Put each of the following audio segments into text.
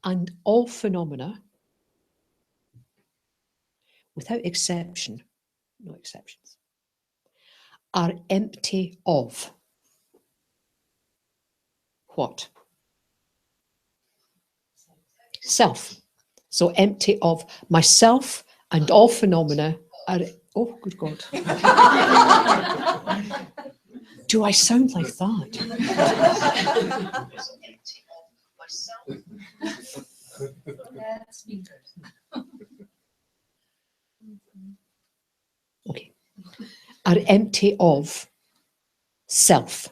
and all phenomena, without exception, no exceptions, are empty of what? Self. So empty of myself and all phenomena are, oh, good God. Do I sound like that? Okay. Are empty of self.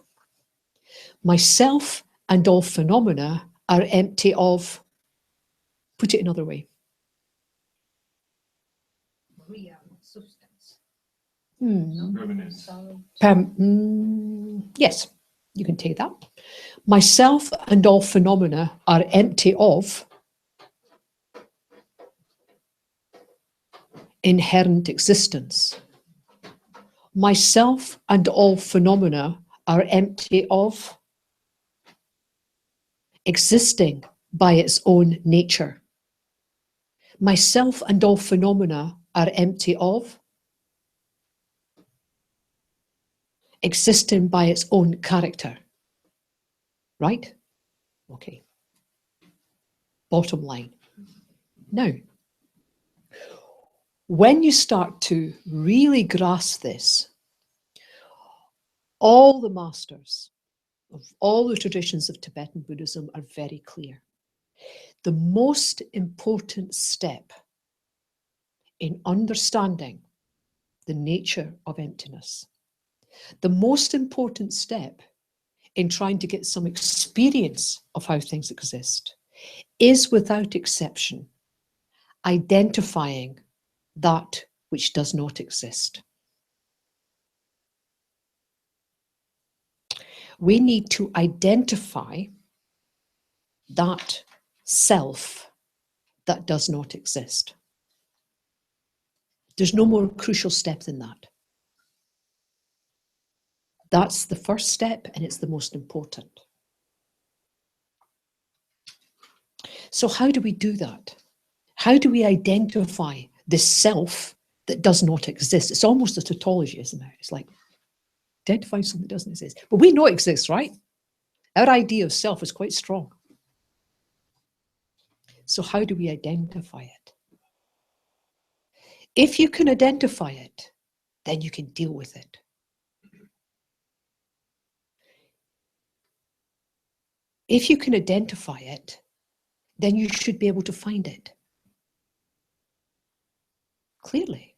Myself and all phenomena are empty of, put it another way. Real substance. Yes, you can take that. Myself and all phenomena are empty of inherent existence. Myself and all phenomena are empty of existing by its own nature. Myself and all phenomena are empty of existing by its own character. Right? Okay. Bottom line. Now, when you start to really grasp this, all the masters of all the traditions of Tibetan Buddhism are very clear. The most important step in understanding the nature of emptiness, the most important step in trying to get some experience of how things exist, is without exception identifying that which does not exist. We need to identify that self that does not exist. There's no more crucial step than that. That's the first step, and it's the most important. So how do we do that? How do we identify this self that does not exist? It's almost a tautology, isn't it? It's like identifying something that doesn't exist. But we know it exists, right? Our idea of self is quite strong. So how do we identify it? If you can identify it, then you can deal with it. If you can identify it, then you should be able to find it clearly.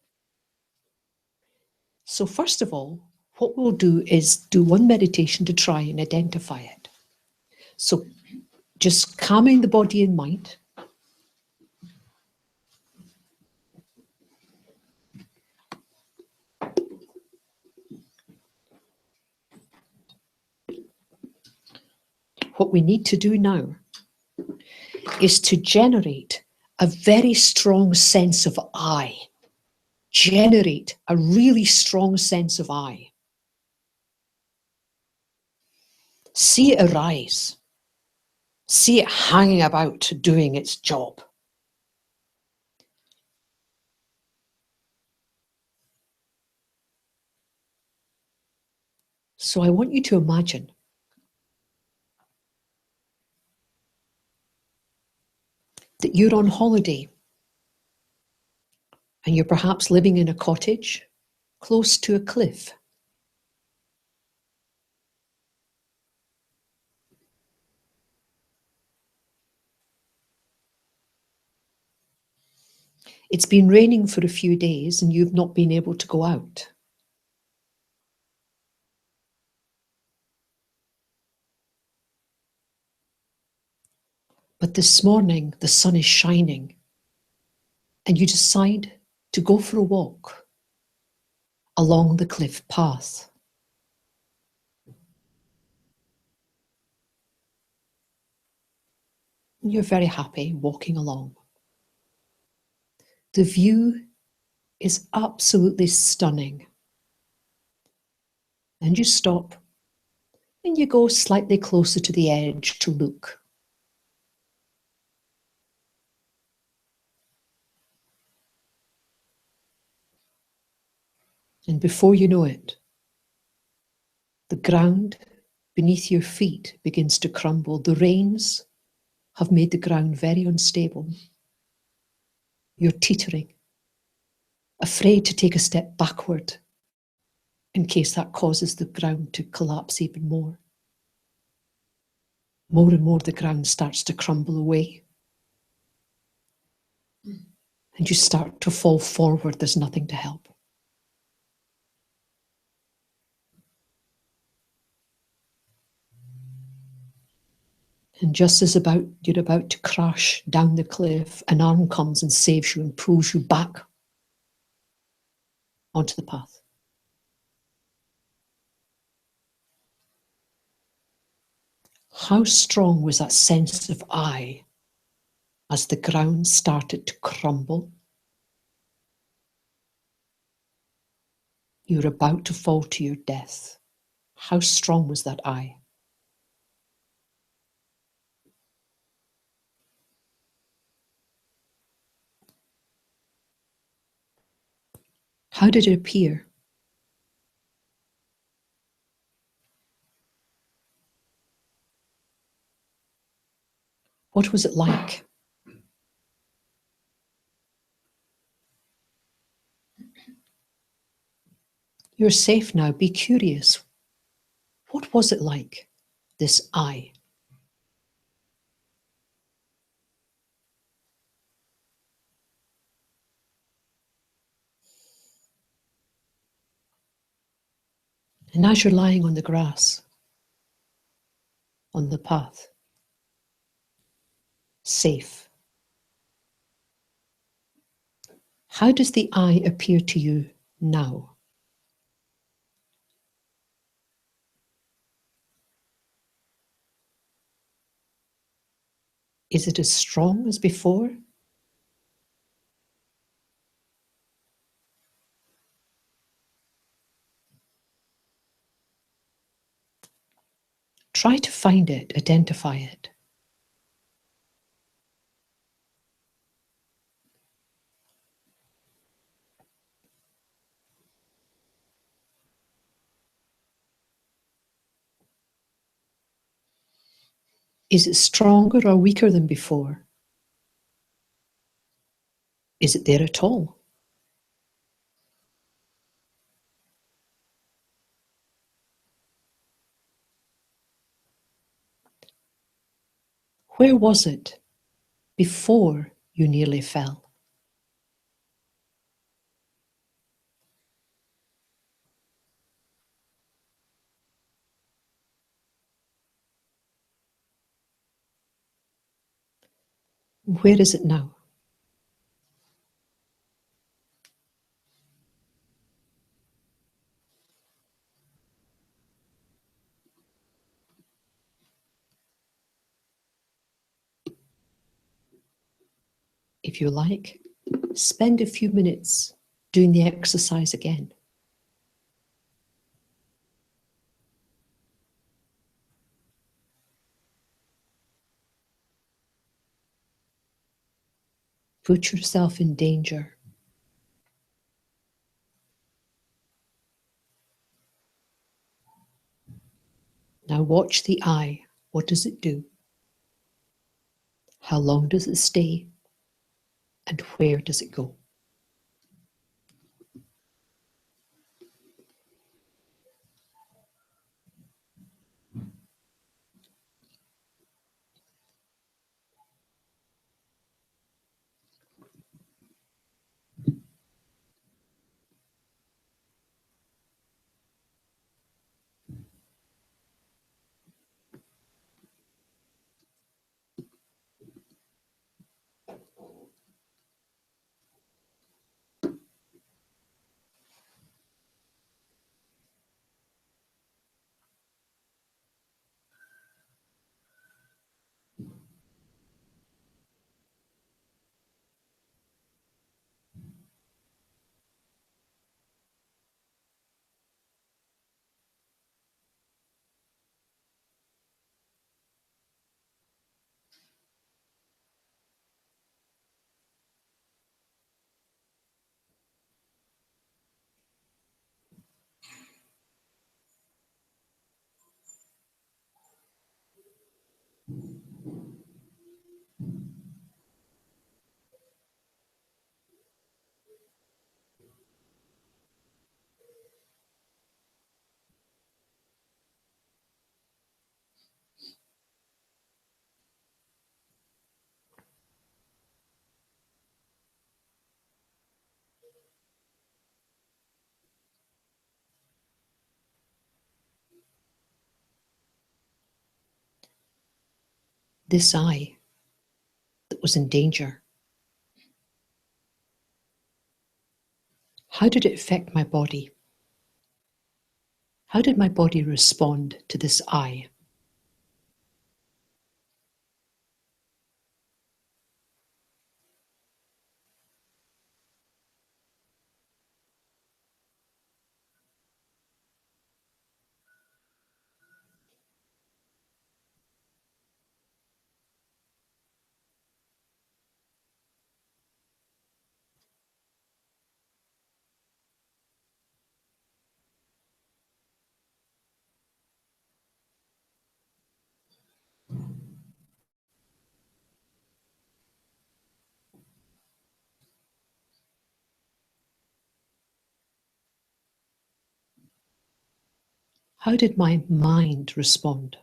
So first of all, what we'll do is do one meditation to try and identify it. So just calming the body and mind. What we need to do now is to generate a very strong sense of I. Generate a really strong sense of I. See it arise. See it hanging about doing its job. So I want you to imagine that you're on holiday and you're perhaps living in a cottage close to a cliff. It's been raining for a few days and you've not been able to go out. But this morning the sun is shining and you decide to go for a walk along the cliff path. And you're very happy walking along. The view is absolutely stunning. And you stop and you go slightly closer to the edge to look. And before you know it, the ground beneath your feet begins to crumble. The rains have made the ground very unstable. You're teetering, afraid to take a step backward in case that causes the ground to collapse even more. More and more the ground starts to crumble away. And you start to fall forward. There's nothing to help. And just as you're about to crash down the cliff, an arm comes and saves you and pulls you back onto the path. How strong was that sense of I as the ground started to crumble? You were about to fall to your death. How strong was that I? How did it appear? What was it like? You're safe now. Be curious. What was it like, this I? And as you're lying on the grass, on the path, safe, how does the I appear to you now? Is it as strong as before? Try to find it, identify it. Is it stronger or weaker than before? Is it there at all? Where was it before you nearly fell? Where is it now? If you like, spend a few minutes doing the exercise again. Put yourself in danger. Now watch the I. What does it do? How long does it stay? And where does it go? this I that was in danger, how did it affect my body? How did my body respond to this I? How did my mind respond?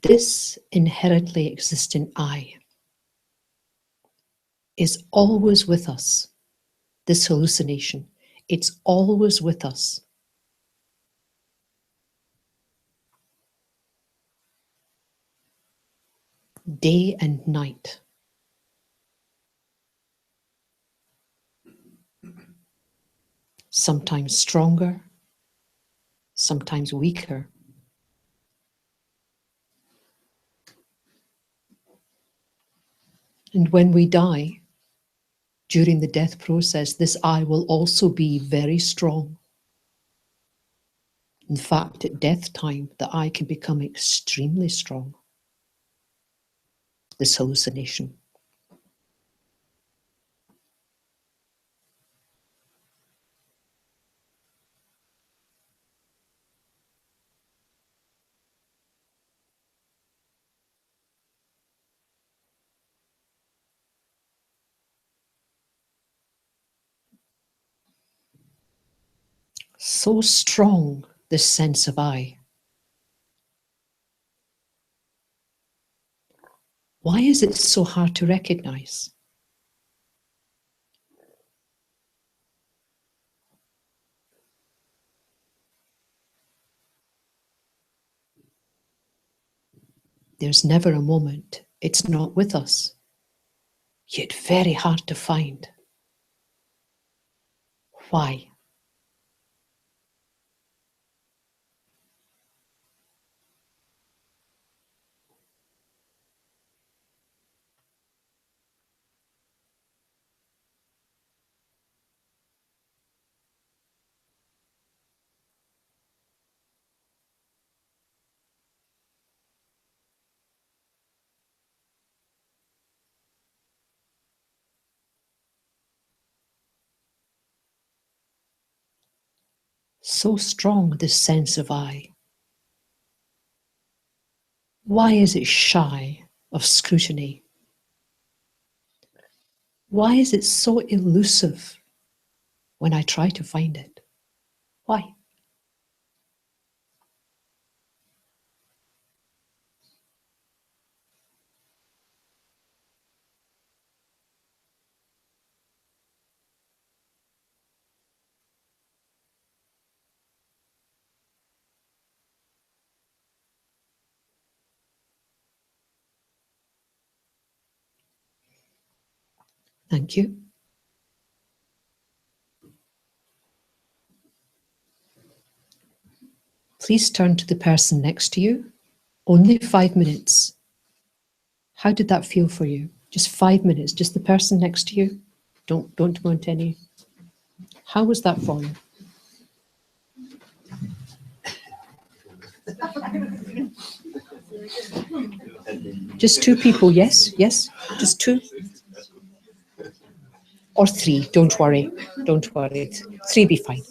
This inherently existing I is always with us. This hallucination, it's always with us. Day and night. Sometimes stronger, sometimes weaker. And when we die, during the death process, this I will also be very strong. In fact, at death time, the I can become extremely strong. This hallucination. So strong, this sense of I. Why is it so hard to recognize? There's never a moment it's not with us, yet very hard to find. Why? So strong, this sense of I. Why is it shy of scrutiny? Why is it so elusive when I try to find it? Why? Thank you. Please turn to the person next to you. Only 5 minutes. How did that feel for you? Just 5 minutes, just the person next to you. Don't go into any. How was that for you? Just two people, yes? Yes? Just two? Or 3, don't worry. Don't worry. 3 be fine.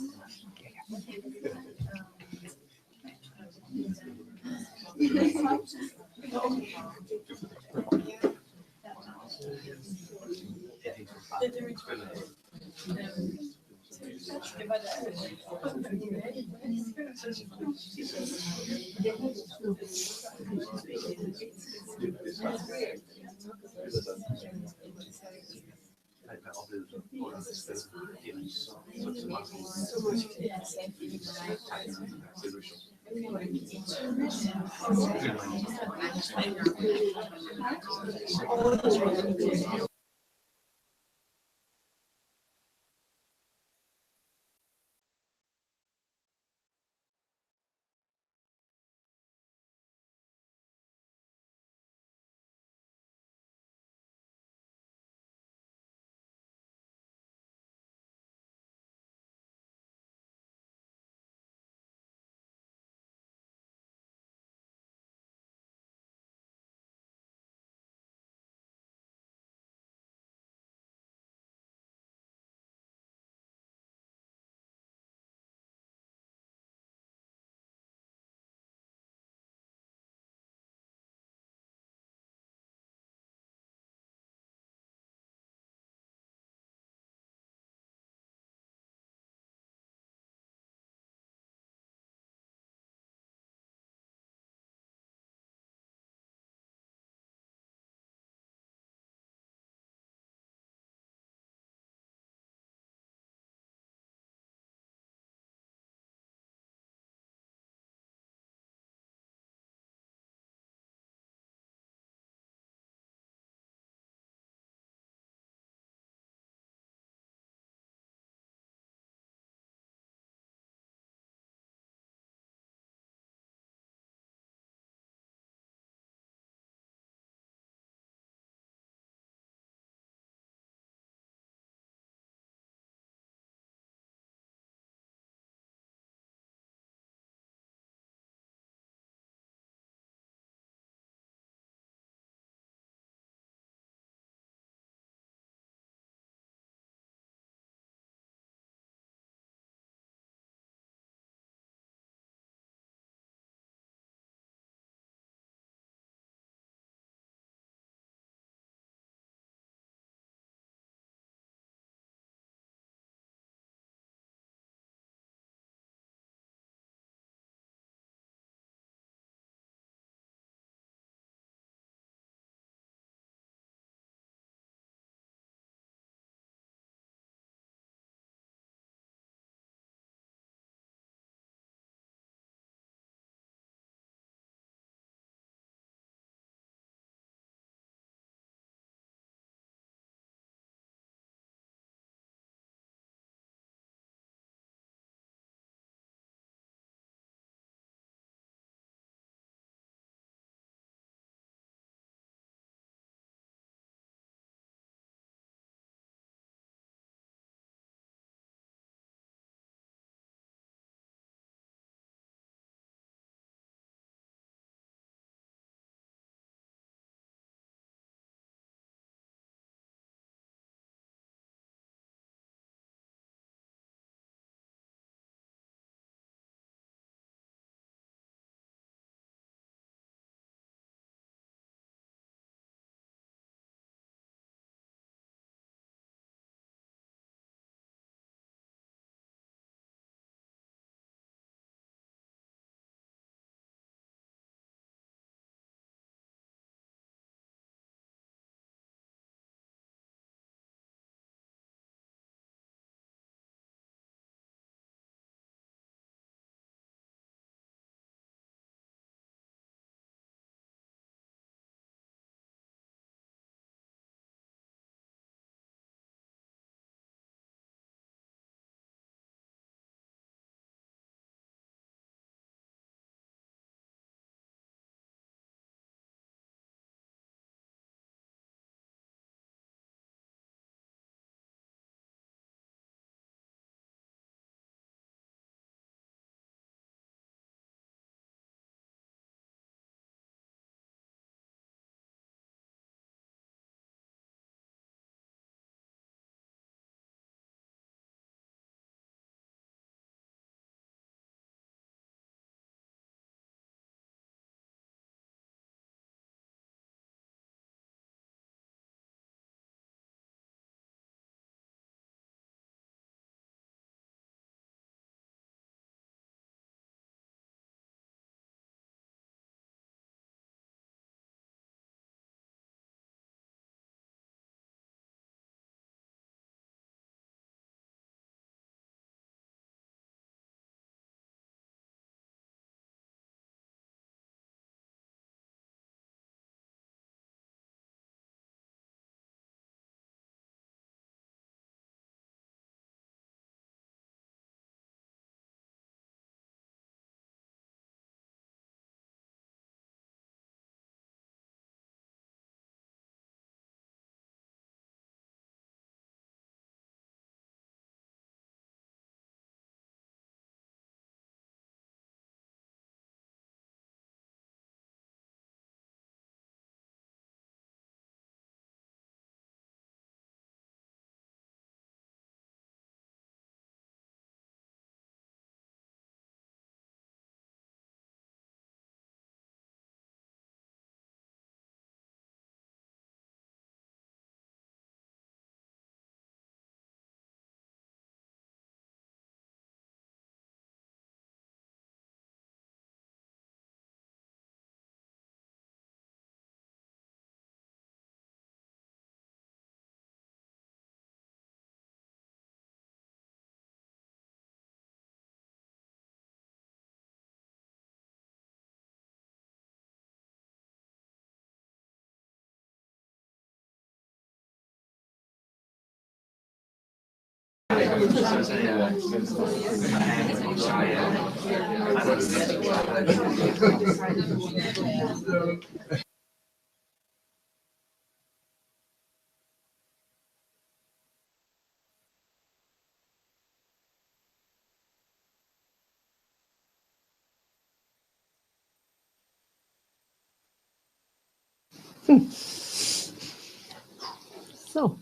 So,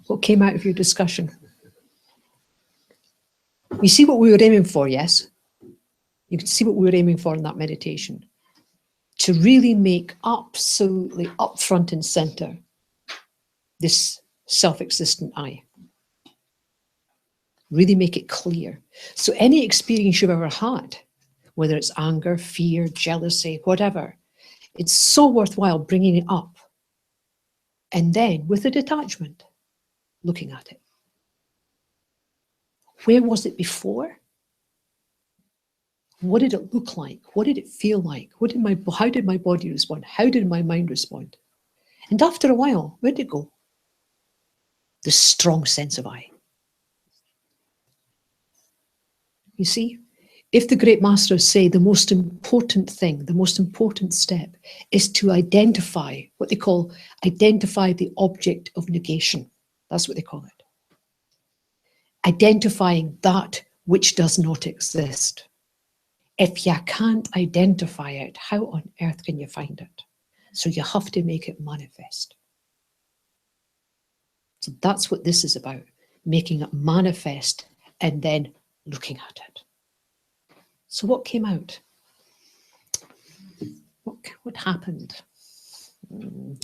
what came out of your discussion? You see what we were aiming for, yes? You can see what we were aiming for in that meditation. To really make absolutely up front and center this self-existent I. Really make it clear. So any experience you've ever had, whether it's anger, fear, jealousy, whatever, it's so worthwhile bringing it up. And then with a detachment, looking at it. Where was it before? What did it look like? What did it feel like? How did my body respond? How did my mind respond? And after a while, where did it go? The strong sense of I. You see, if the great masters say the most important thing, the most important step is to identify what they call identify the object of negation. That's what they call it. Identifying that which does not exist. If you can't identify it, how on earth can you find it? So you have to make it manifest. So that's what this is about, making it manifest and then looking at it. So what came out? What happened?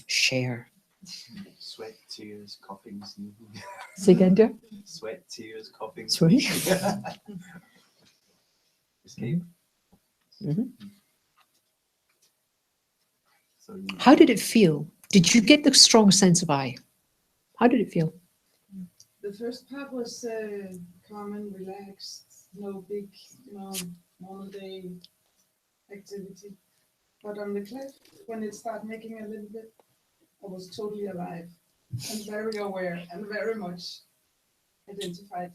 Share. Sweat, tears, coughing, sneezing. Say again, dear? Sweat, tears, coughing, Sorry? Escape. Mm-hmm. So, how did it feel? Did you get the strong sense of I? How did it feel? The first part was calm and relaxed, no big, normal day activity. But on the cliff, when it started making a little bit, I was totally alive and very aware and very much identified.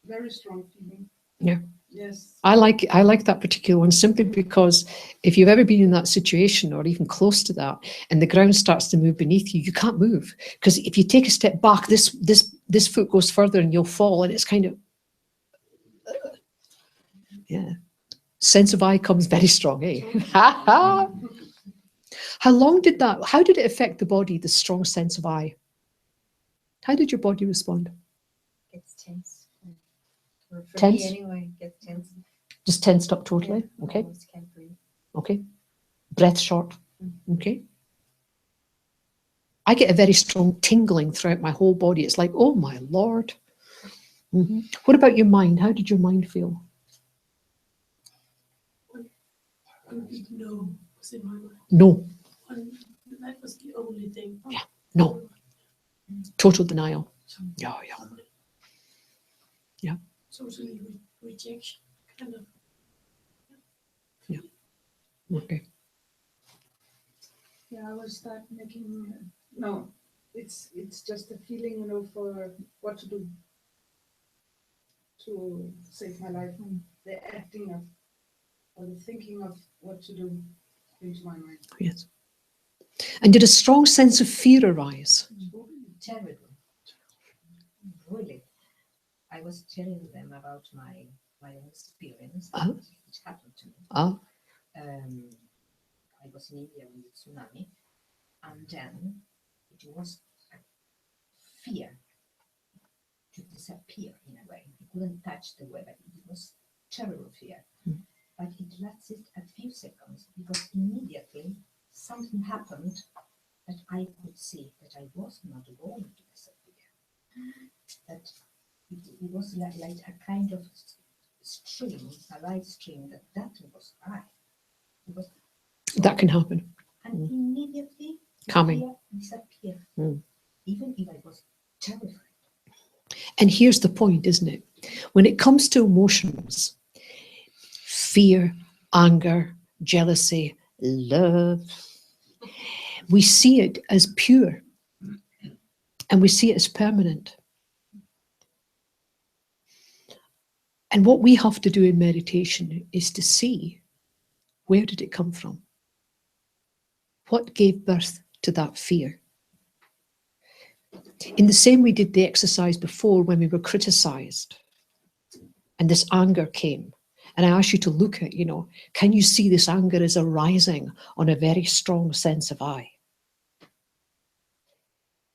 Very strong feeling. Yeah. Yes. I like that particular one simply because if you've ever been in that situation or even close to that and the ground starts to move beneath you, you can't move. Because if you take a step back, this foot goes further and you'll fall, and it's kind of yeah. Sense of I comes very strong, eh? How long did how did it affect the body, the strong sense of I? How did your body respond? It's tense. Or for Tense? me anyway, it gets tense. Just tensed up totally? Yeah, Okay. almost can't breathe. Okay. Breath short. Okay. I get a very strong tingling throughout my whole body. It's like, oh my Lord. Mm-hmm. What about your mind? How did your mind feel? No, was in my mind. No. That was the only thing. Yeah. No. Total denial. Yeah, yeah. Yeah. Totally rejection, kind of. Yeah. Okay. Yeah, I will start making. No, it's just a feeling, for what to do to save my life. The acting of, or the thinking of what to do into my mind. Yes. And did a strong sense of fear arise? Terrible. Really. I was telling them about my own experience, which happened to me. I was in India with the tsunami, and then it was a fear to disappear in a way. I couldn't touch the weather. It was terrible fear. But it lasted a few seconds because immediately something happened that I could see that I was not going to disappear. That it was like a kind of stream, a light stream, that was I. That can happen. And immediately Coming. Disappear. Even if I was terrified. And here's the point, isn't it? When it comes to emotions, fear, anger, jealousy, love, we see it as pure and we see it as permanent. And what we have to do in meditation is to see, where did it come from? What gave birth to that fear? In the same way we did the exercise before when we were criticized and this anger came. And I asked you to look at, can you see this anger is arising on a very strong sense of I?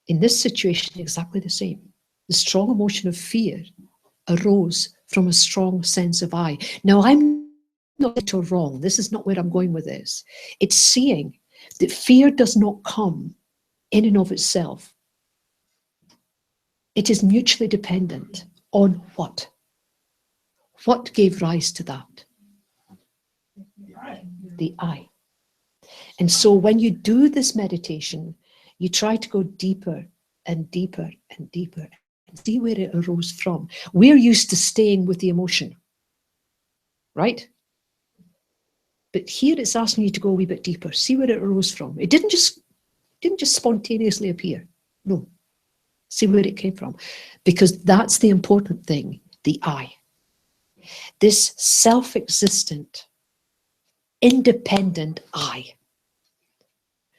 In this situation, exactly the same. The strong emotion of fear arose from a strong sense of I. Now, I'm not right or wrong. This is not where I'm going with this. It's seeing that fear does not come in and of itself. It is mutually dependent on what? What gave rise to that? The I. And so when you do this meditation, you try to go deeper and deeper and deeper and see where it arose from. We're used to staying with the emotion, right? But here it's asking you to go a wee bit deeper, see where it arose from. It didn't just spontaneously appear. No. See where it came from. Because that's the important thing, the I. This self-existent, independent I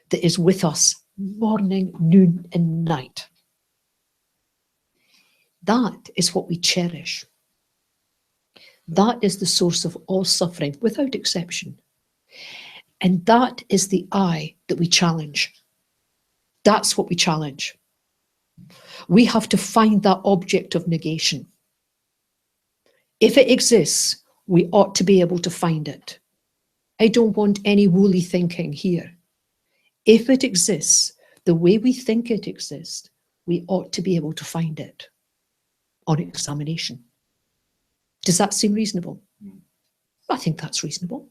that is with us morning, noon, and night. That is what we cherish. That is the source of all suffering, without exception. And that is the I that we challenge. That's what we challenge. We have to find that object of negation. If it exists, we ought to be able to find it. I don't want any woolly thinking here. If it exists, the way we think it exists, we ought to be able to find it on examination. Does that seem reasonable? I think that's reasonable.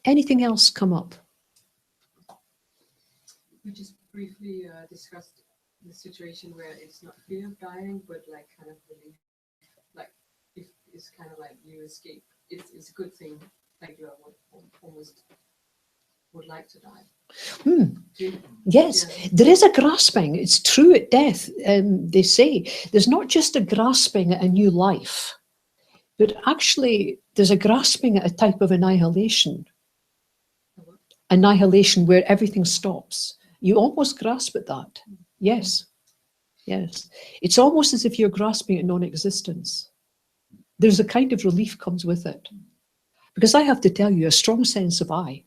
Anything else come up? We just briefly discussed the situation where it's not fear of dying, but like kind of relief. Like if it's kind of like you escape. It's a good thing. Like you almost would like to die. Yes, yeah. There is a grasping. It's true at death. They say there's not just a grasping at a new life, but actually there's a grasping at a type of annihilation. Annihilation where everything stops. You almost grasp at that. Yes. Yes. It's almost as if you're grasping at non-existence. There's a kind of relief comes with it. Because I have to tell you, a strong sense of I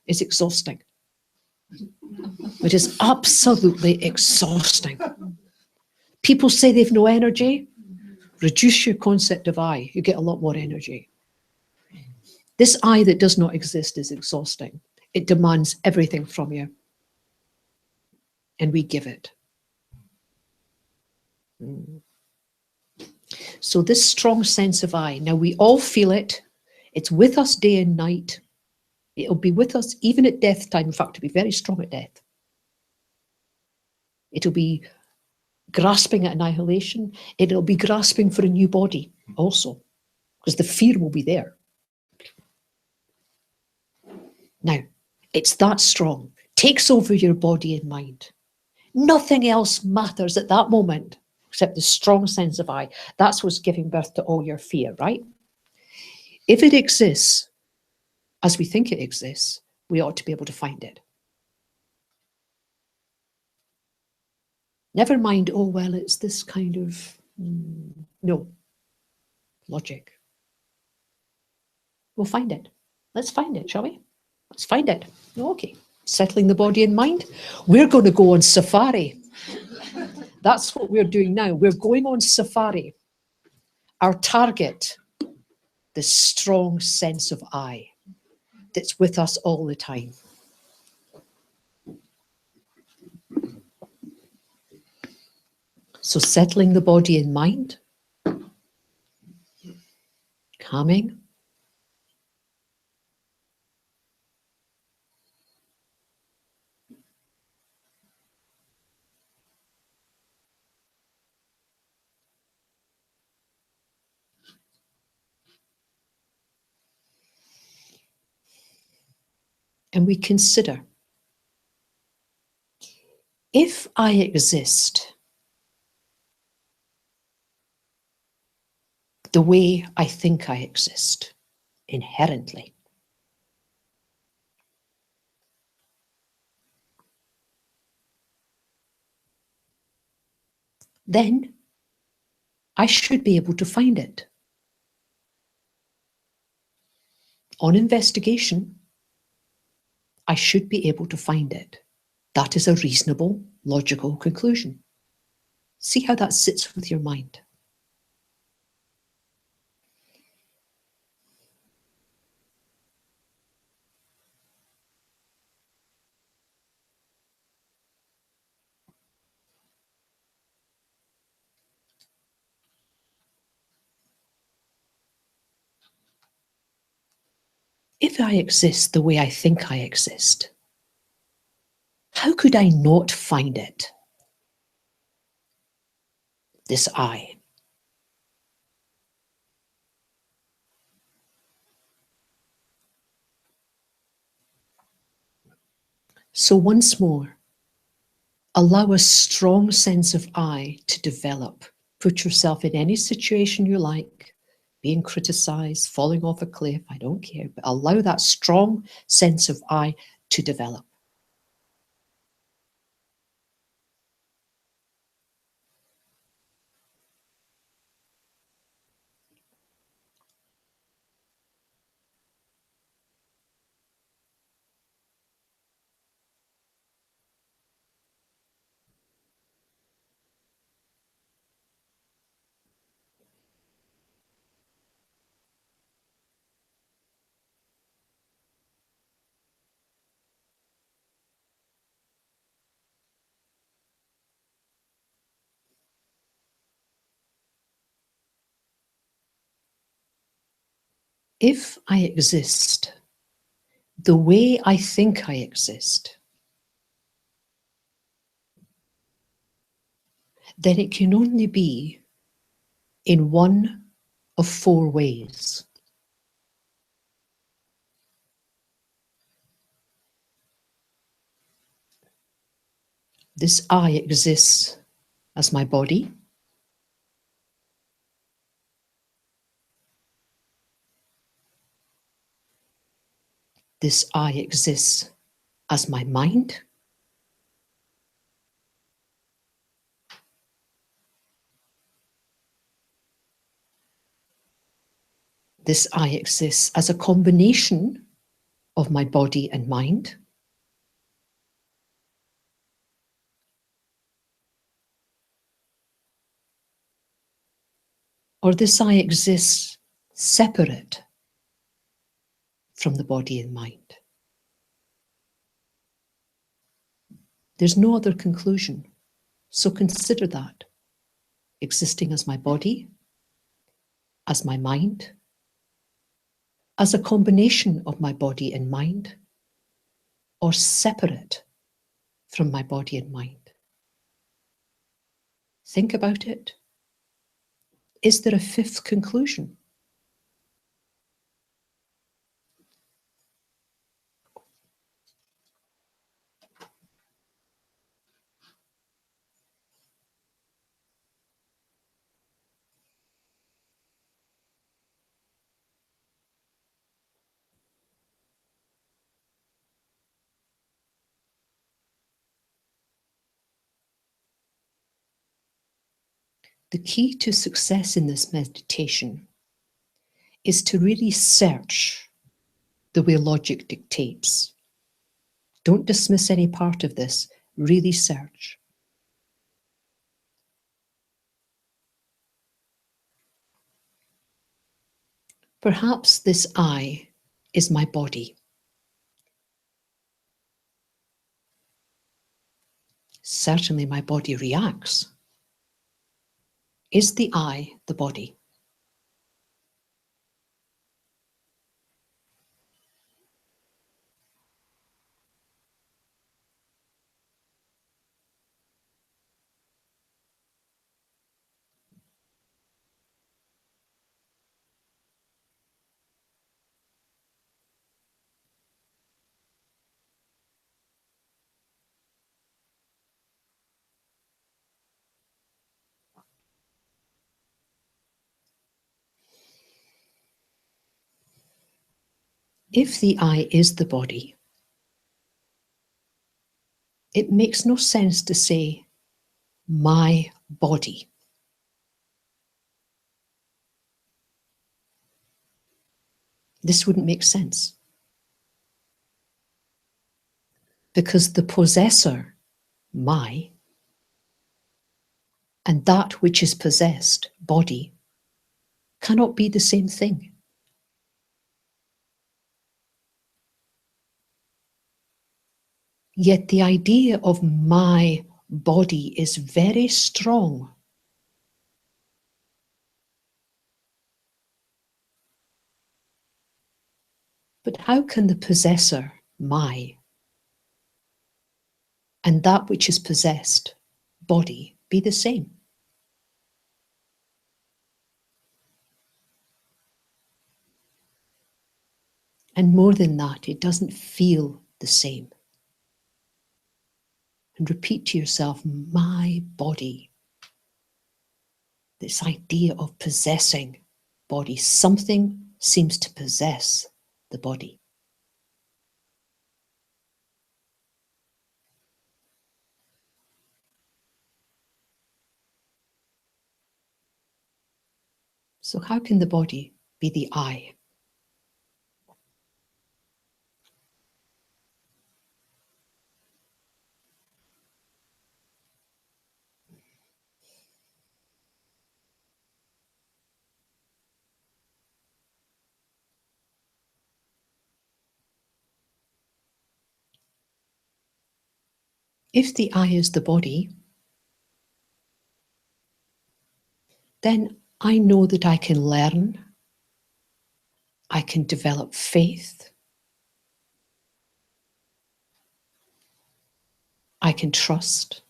is exhausting. It is absolutely exhausting. People say they've no energy. Reduce your concept of I, you get a lot more energy. This I that does not exist is exhausting. It demands everything from you. And we give it. So this strong sense of I, now we all feel it. It's with us day and night. It'll be with us even at death time. In fact, it'll be very strong at death. It'll be grasping at annihilation. It'll be grasping for a new body also, because the fear will be there. Now, it's that strong. Takes over your body and mind. Nothing else matters at that moment except the strong sense of I. That's what's giving birth to all your fear, right? If it exists, as we think it exists, we ought to be able to find it. Never mind, oh, well, it's this kind of, no, logic. We'll find it. Let's find it, shall we? Let's find it. Okay, settling the body and mind. We're going to go on safari. That's what we're doing now. We're going on safari. Our target, the strong sense of I that's with us all the time. So settling the body and mind, calming. And we consider, if I exist, the way I think I exist, inherently. Then I should be able to find it. On investigation, I should be able to find it. That is a reasonable, logical conclusion. See how that sits with your mind. If I exist the way I think I exist, how could I not find it? This I. So once more, allow a strong sense of I to develop. Put yourself in any situation you like, being criticized, falling off a cliff, I don't care, but allow that strong sense of I to develop. If I exist the way I think I exist, then it can only be in one of four ways. This I exists as my body, this I exists as my mind, this I exists as a combination of my body and mind, or this I exists separate from the body and mind. There's no other conclusion, so consider that. Existing as my body, as my mind, as a combination of my body and mind, or separate from my body and mind. Think about it. Is there a fifth conclusion? The key to success in this meditation is to really search the way logic dictates. Don't dismiss any part of this, really search. Perhaps this I is my body. Certainly my body reacts. Is the I the body? if the I is the body, it makes no sense to say my body. This wouldn't make sense. Because the possessor, my, and that which is possessed, body, cannot be the same thing. Yet the idea of my body is very strong. But how can the possessor, my, and that which is possessed, body, be the same? And more than that, it doesn't feel the same. And repeat to yourself, my body. This idea of possessing body. Something seems to possess the body. So how can the body be the I? If the I is the body, then I know that I can learn, I can develop faith, I can trust.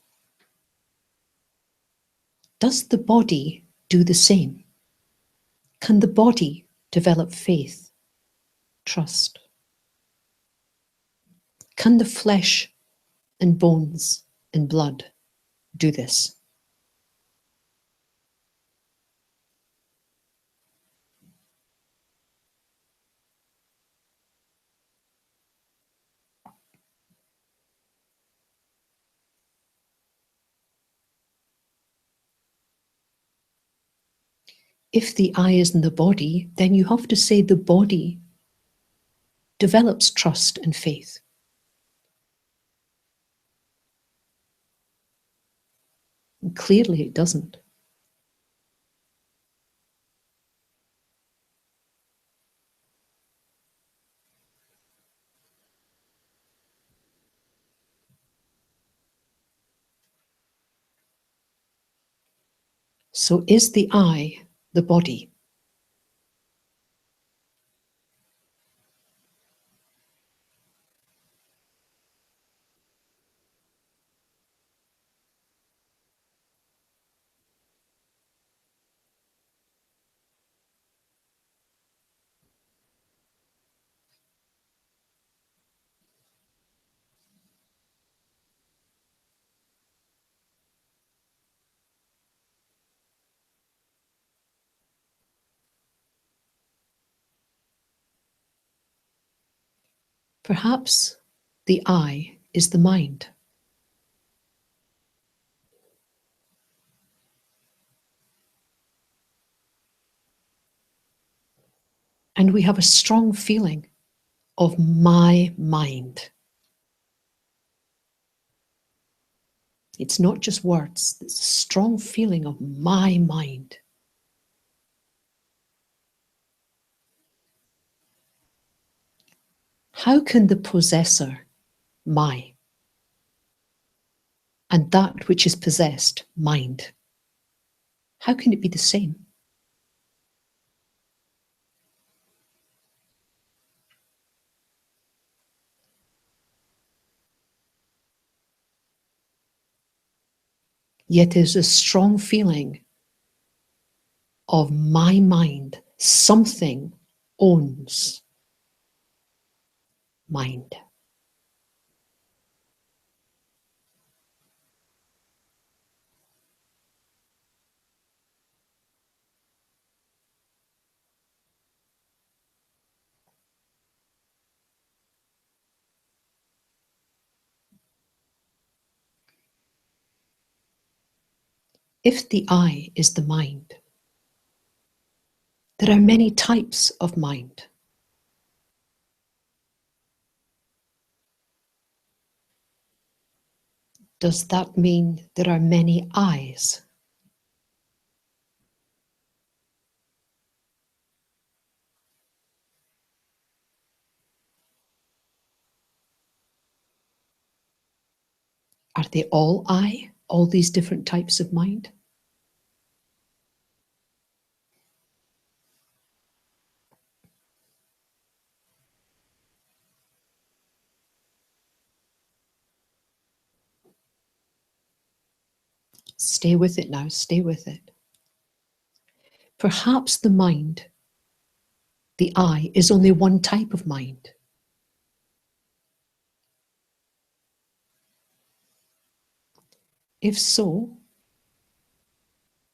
Does the body do the same? Can the body develop faith, trust? Can the flesh and bones and blood do this? If the I is in the body, then you have to say the body develops trust and faith. And clearly it doesn't. So is the I the body? Perhaps the I is the mind. And we have a strong feeling of my mind. It's not just words, it's a strong feeling of my mind. How can the possessor, my, and that which is possessed, mind, how can it be the same? Yet there's a strong feeling of my mind. Something owns mind. If the I is the mind, there are many types of mind. Does that mean there are many I's? Are they all I, all these different types of mind? Stay with it now, stay with it. Perhaps the mind, the I, is only one type of mind. If so,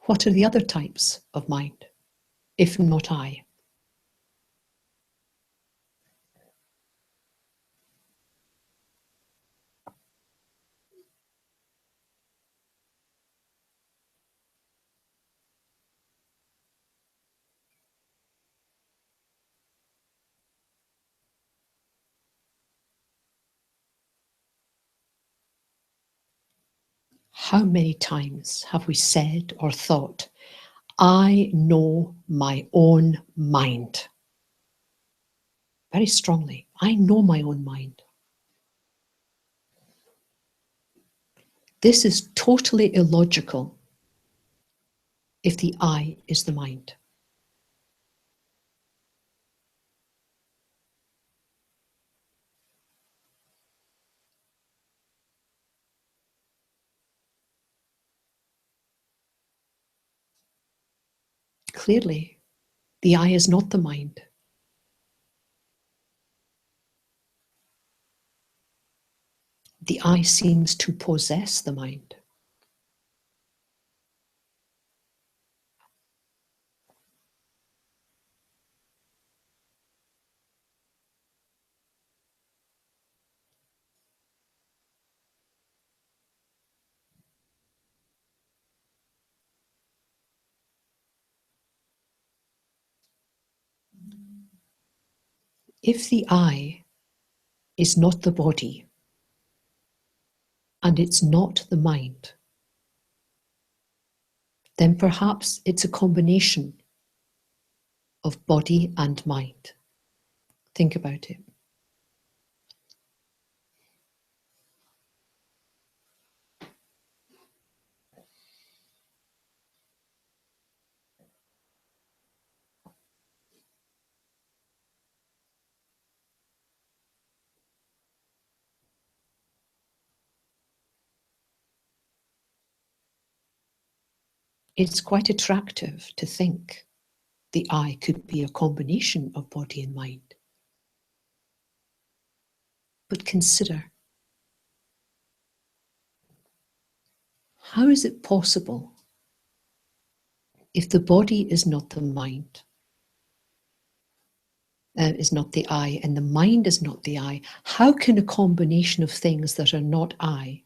what are the other types of mind, if not I? How many times have we said or thought, I know my own mind? Very strongly, I know my own mind. This is totally illogical if the I is the mind. Clearly, the I is not the mind. The I seems to possess the mind. If the I is not the body, and it's not the mind, then perhaps it's a combination of body and mind. Think about it. It's quite attractive to think the I could be a combination of body and mind. But consider, how is it possible if the body is not the mind, is not the I, and the mind is not the I? How can a combination of things that are not I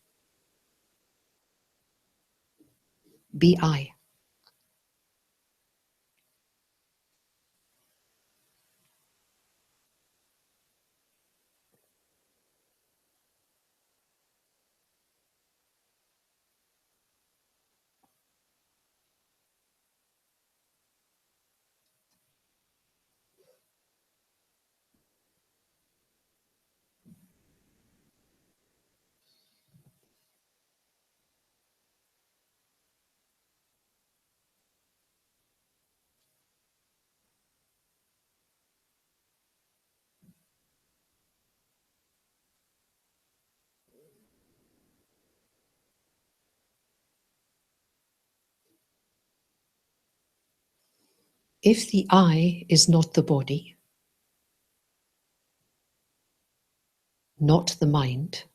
be I? If the I is not the body, not the mind,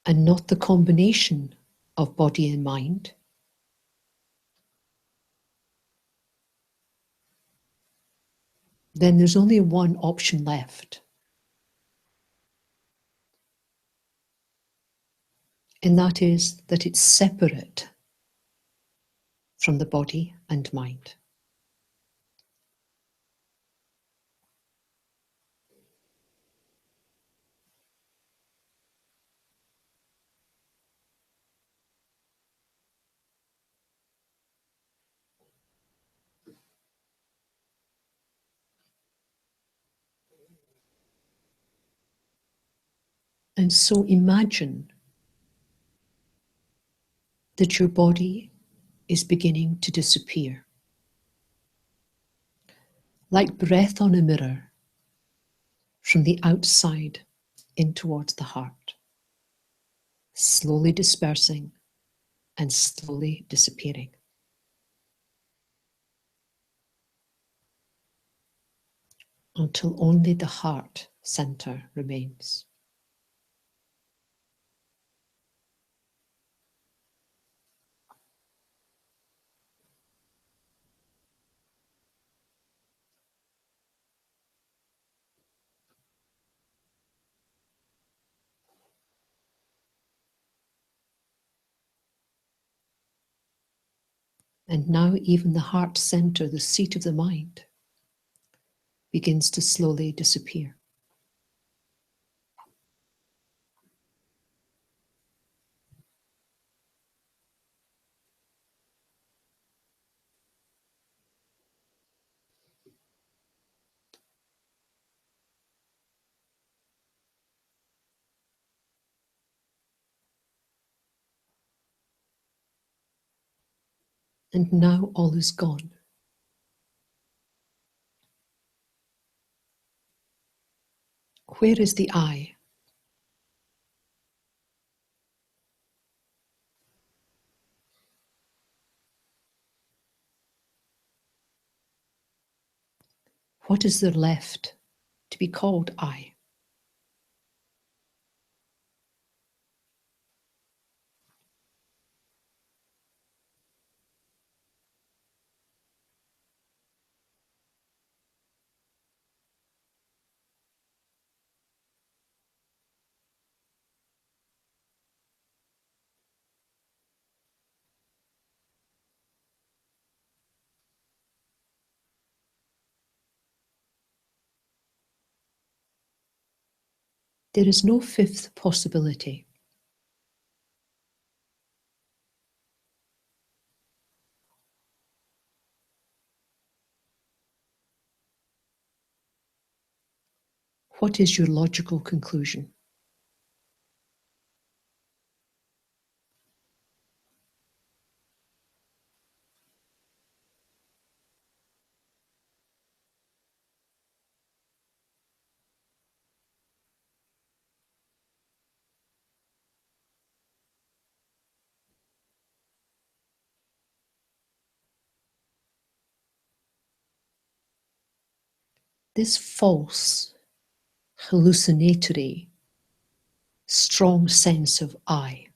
and not the combination of body and mind, then there's only one option left. and that is that it's separate from the body and mind. And so imagine that your body is beginning to disappear. Like breath on a mirror, from the outside in towards the heart, slowly dispersing and slowly disappearing. Until only the heart center remains. And now even the heart center, the seat of the mind, begins to slowly disappear. And now all is gone. Where is the I? What is there left to be called I? There is no fifth possibility. What is your logical conclusion? This false, hallucinatory, strong sense of I,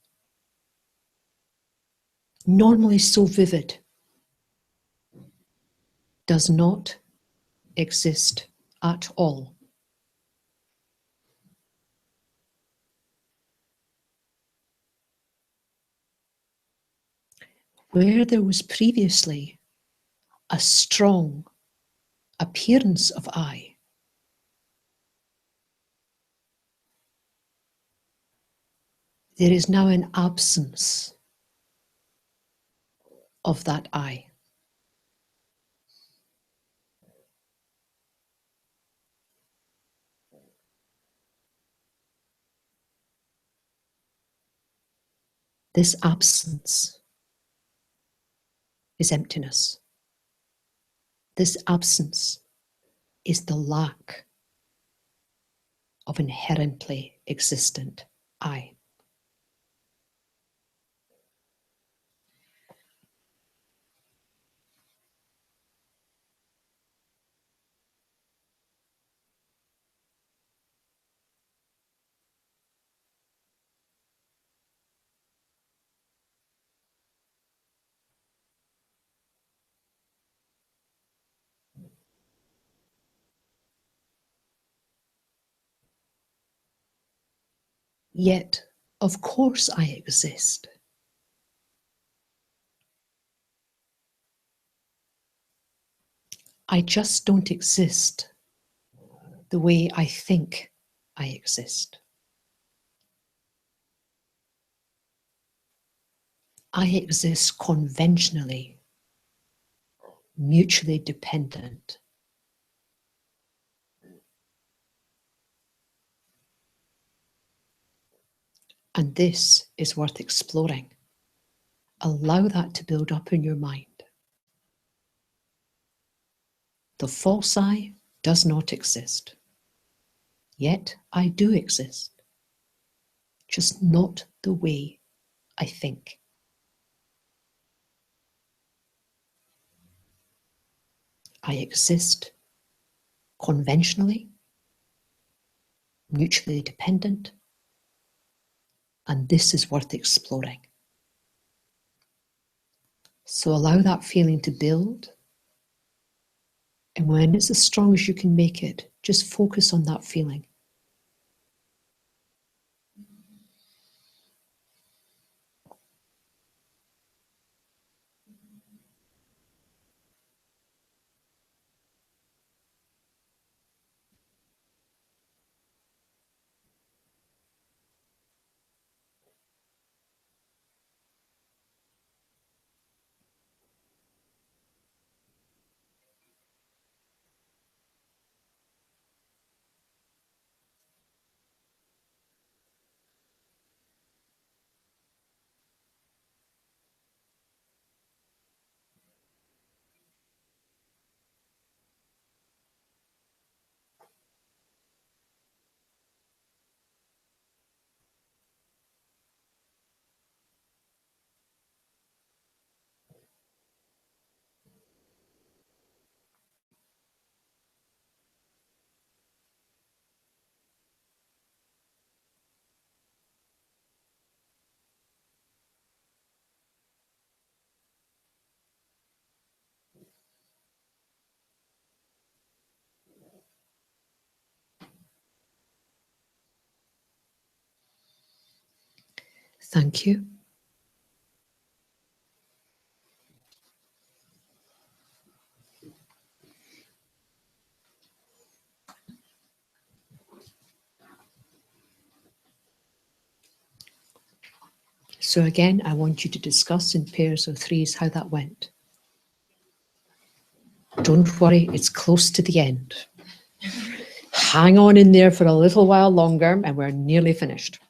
normally so vivid, does not exist at all. Where there was previously a strong appearance of I, there is now an absence of that I. This absence is emptiness. This absence is the lack of inherently existent I. Yet Of course I exist. I just don't exist the way I think I exist. I exist conventionally, mutually dependent. And this is worth exploring. Allow that to build up in your mind. The false I does not exist. Yet I do exist, just not the way I think. I exist conventionally, mutually dependent, and this is worth exploring. So allow that feeling to build, and when it's as strong as you can make it, just focus on that feeling. Thank you. So again, I want you to discuss in pairs of threes how that went. Don't worry, it's close to the end. Hang on in there for a little while longer and we're nearly finished.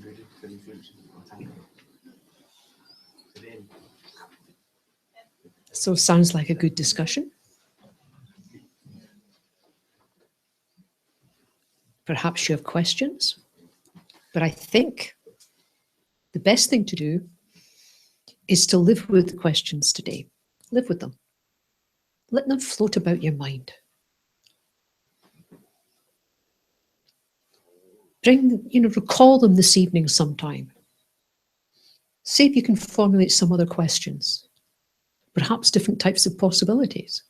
ready for the future og tanker. Så det er en So sounds like a good discussion. Perhaps you have questions, but I think the best thing to do is to live with the questions today. Live with them. Let them float about your mind. Recall them this evening sometime. See if you can formulate some other questions, perhaps different types of possibilities.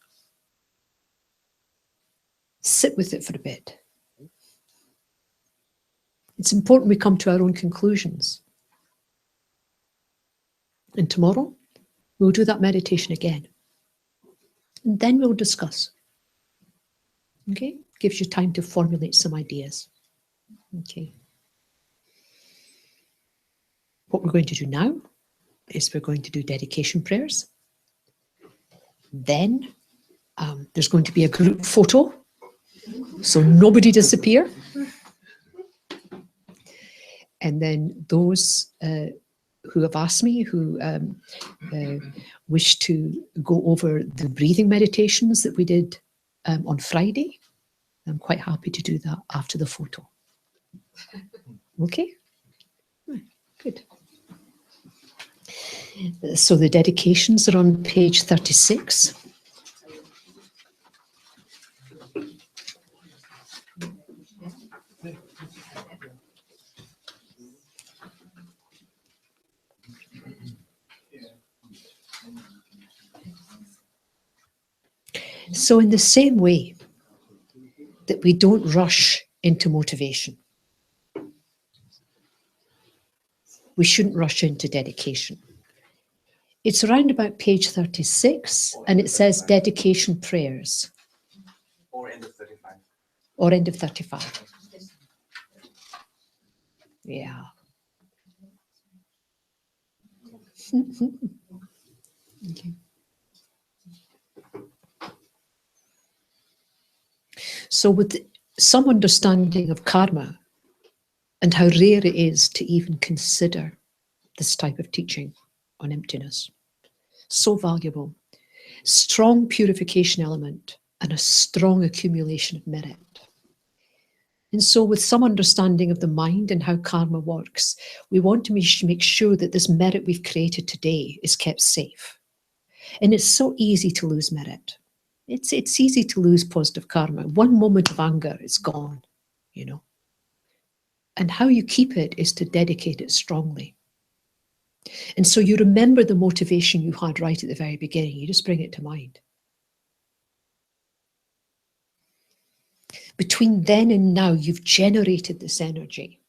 Sit with it for a bit. It's important we come to our own conclusions. And tomorrow, we'll do that meditation again. And then we'll discuss. Okay? Gives you time to formulate some ideas. Okay. What we're going to do now is we're going to do dedication prayers. Then there's going to be a group photo, so nobody disappear. And then those who have asked me, who wish to go over the breathing meditations that we did on Friday, I'm quite happy to do that after the photo. Okay? Good. So the dedications are on page 36. So in the same way that we don't rush into motivation, we shouldn't rush into dedication. It's around about page 36, and it says dedication prayers. or end of 35. Or end of 35. Yeah. Okay. So with some understanding of karma and how rare it is to even consider this type of teaching on emptiness, so valuable, strong purification element and a strong accumulation of merit. And so with some understanding of the mind and how karma works, we want to make sure that this merit we've created today is kept safe. And it's so easy to lose merit. It's easy to lose positive karma. One moment of anger, it's gone, you know. And how you keep it is to dedicate it strongly. And so you remember the motivation you had right at the very beginning. You just bring it to mind. Between then and now, you've generated this energy.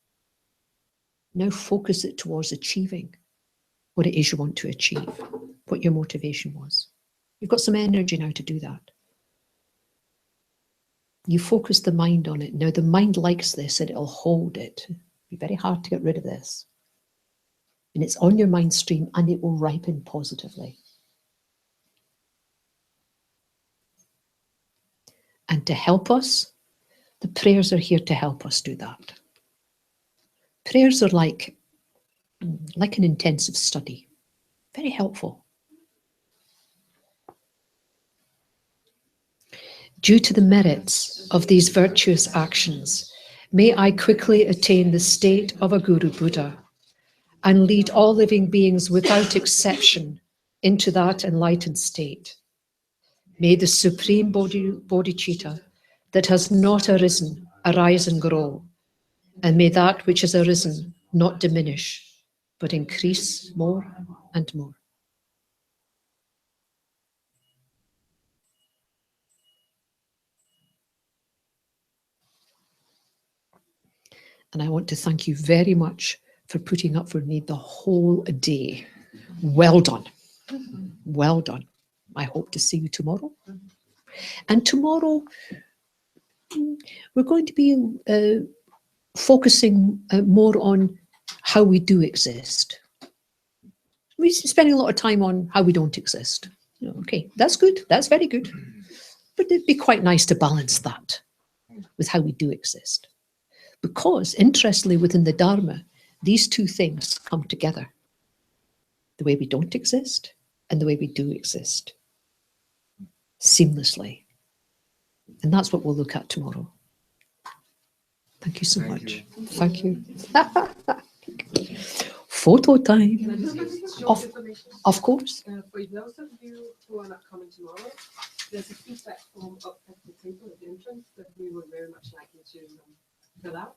Now focus it towards achieving what it is you want to achieve, what your motivation was. You've got some energy now to do that. You focus the mind on it. Now the mind likes this and it'll hold it. It'll be very hard to get rid of this. And it's on your mind stream and it will ripen positively. And to help us, the prayers are here to help us do that. Prayers are like an intensive study. Very helpful. Due to the merits of these virtuous actions, may I quickly attain the state of a Guru Buddha and lead all living beings without exception into that enlightened state. May the supreme bodhicitta that has not arisen arise and grow, and may that which has arisen not diminish, but increase more and more. And I want to thank you very much for putting up for me the whole day. Well done. Well done. I hope to see you tomorrow. And tomorrow, we're going to be focusing more on how we do exist. We're spending a lot of time on how we don't exist. Okay, that's good. That's very good. But it'd be quite nice to balance that with how we do exist. Because, interestingly, within the Dharma, these two things come together. The way we don't exist and the way we do exist seamlessly. And that's what we'll look at tomorrow. Thank you so Thank much. you. Thank you. Photo Can I time. just give short Of- information? Of course. For those of you who are not coming tomorrow, there's a feedback form up at the table at the entrance that we would very much like you to fill out.